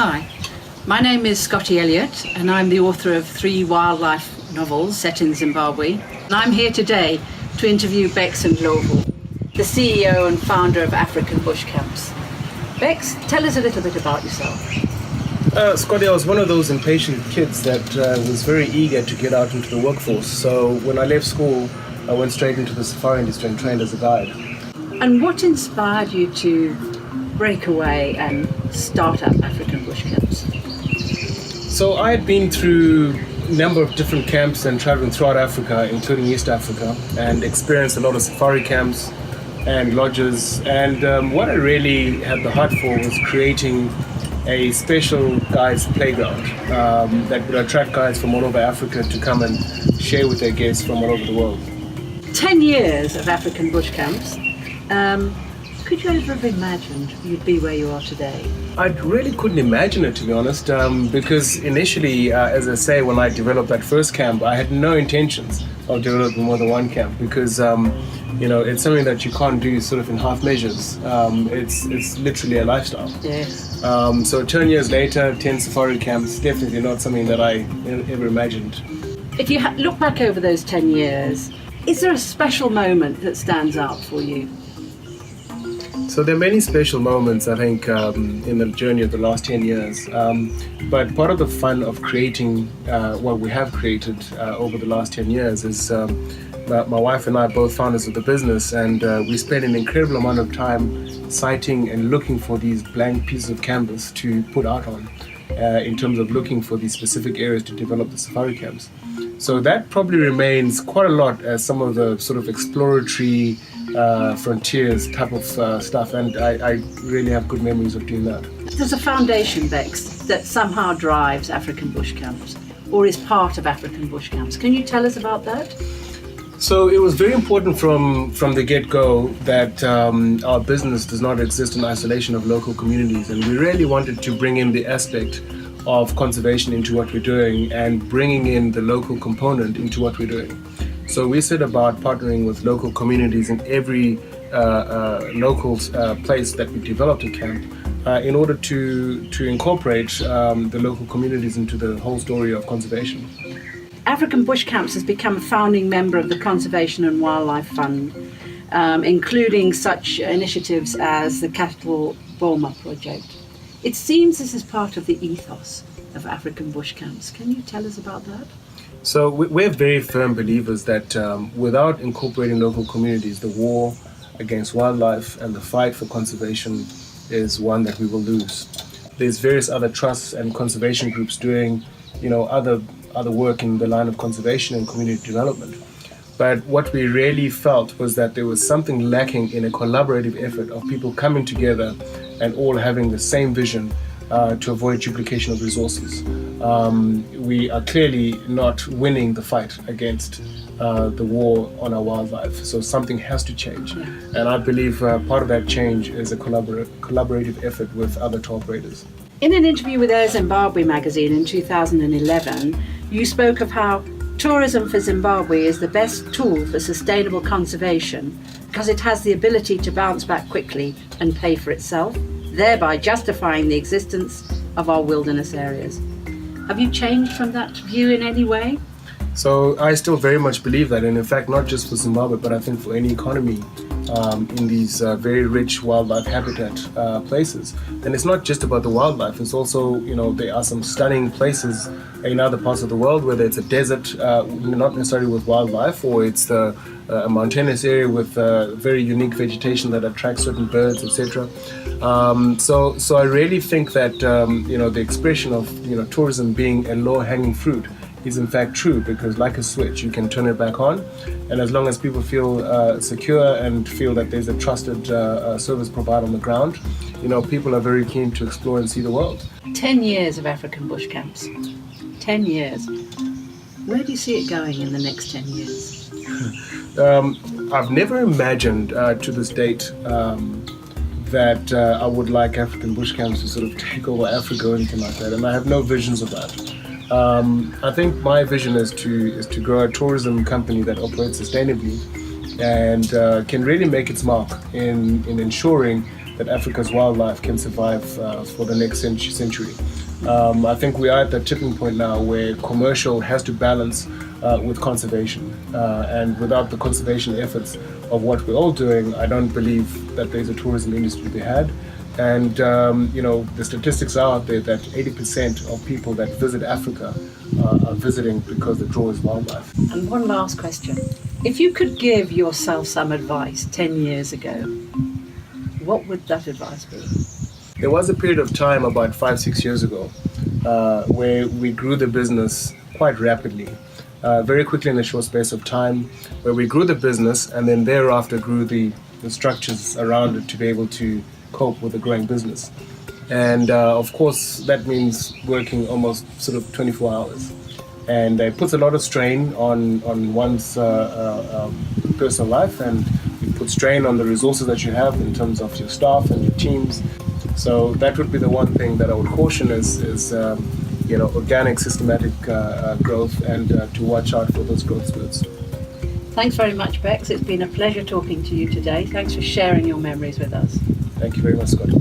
Hi, my name is Scotty Elliot and I'm the author of 3 wildlife novels set in Zimbabwe. And I'm here today to interview Beks Ndlovu, the CEO and founder of African Bush Camps. Beks, tell us a little bit about yourself. Scotty, I was one of those impatient kids that was very eager to get out into the workforce. So when I left school, I went straight into the safari industry and trained as a guide. And what inspired you to break away and start up African Bush Camps? So I had been through a number of different camps and traveling throughout Africa, including East Africa, and experienced a lot of safari camps and lodges. And what I really had the heart for was creating a special guides playground that would attract guides from all over Africa to come and share with their guests from all over the world. 10 years of African Bush Camps. Could you ever have imagined you'd be where you are today? I really couldn't imagine it, to be honest, because initially, as I say, when I developed that first camp, I had no intentions of developing more than one camp because, it's something that you can't do sort of in half measures. It's literally a lifestyle. Yes. So 10 years later, 10 safari camps, definitely not something that I ever imagined. If you look back over those 10 years, is there a special moment that stands out for you? So there are many special moments, I think, in the journey of the last 10 years. But part of the fun of creating what we have created over the last 10 years is my wife and I are both founders of the business, and we spend an incredible amount of time citing and looking for these blank pieces of canvas to put out on in terms of looking for these specific areas to develop the safari camps. So that probably remains quite a lot as some of the sort of exploratory frontiers type of stuff, and I really have good memories of doing that. There's a foundation, Beks, that somehow drives African Bush Camps or is part of African Bush Camps. Can you tell us about that? So it was very important from the get-go that our business does not exist in isolation of local communities, and we really wanted to bring in the aspect of conservation into what we're doing and bringing in the local component into what we're doing. So we set about partnering with local communities in every local place that we developed a camp in order to incorporate the local communities into the whole story of conservation. African Bush Camps has become a founding member of the Conservation and Wildlife Fund, including such initiatives as the Cattle Boma project. It seems this is part of the ethos of African Bush Camps. Can you tell us about that? So we're very firm believers that without incorporating local communities, the war against wildlife and the fight for conservation is one that we will lose. There's various other trusts and conservation groups doing, other work in the line of conservation and community development. But what we really felt was that there was something lacking in a collaborative effort of people coming together and all having the same vision to avoid duplication of resources. We are clearly not winning the fight against the war on our wildlife, so something has to change. And I believe part of that change is a collaborative effort with other tour operators. In an interview with Air Zimbabwe magazine in 2011, you spoke of how tourism for Zimbabwe is the best tool for sustainable conservation because it has the ability to bounce back quickly and pay for itself, thereby justifying the existence of our wilderness areas. Have you changed from that view in any way? So I still very much believe that, and in fact not just for Zimbabwe, but I think for any economy in these very rich wildlife habitat places. And it's not just about the wildlife, it's also, there are some stunning places in other parts of the world, whether it's a desert, not necessarily with wildlife, or it's a mountainous area with very unique vegetation that attracts certain birds, etc. So I really think that, the expression of, tourism being a low-hanging fruit is in fact true, because like a switch, you can turn it back on, and as long as people feel secure and feel that there's a trusted service provider on the ground, people are very keen to explore and see the world. 10 years of African Bush Camps. 10 years. Where do you see it going in the next 10 years? I've never imagined to this date that I would like African Bush Camps to sort of take over Africa or anything like that, and I have no visions of that. I think my vision is to grow a tourism company that operates sustainably and can really make its mark in ensuring that Africa's wildlife can survive for the next century. I think we are at that tipping point now where commercial has to balance with conservation. And without the conservation efforts of what we're all doing, I don't believe that there's a tourism industry to be had. And the statistics are out there that 80% of people that visit Africa are visiting because the draw is wildlife. And one last question. If you could give yourself some advice 10 years ago, what would that advice be? There was a period of time about 5-6 years ago where we grew the business quite rapidly, very quickly in a short space of time, where we grew the business and then thereafter grew the structures around it to be able to cope with the growing business. And of course, that means working almost sort of 24 hours. And it puts a lot of strain on one's personal life, and it puts strain on the resources that you have in terms of your staff and your teams. So that would be the one thing that I would caution is organic, systematic growth, and to watch out for those growth spurts. Thanks very much, Beks. It's been a pleasure talking to you today. Thanks for sharing your memories with us. Thank you very much, Scotty.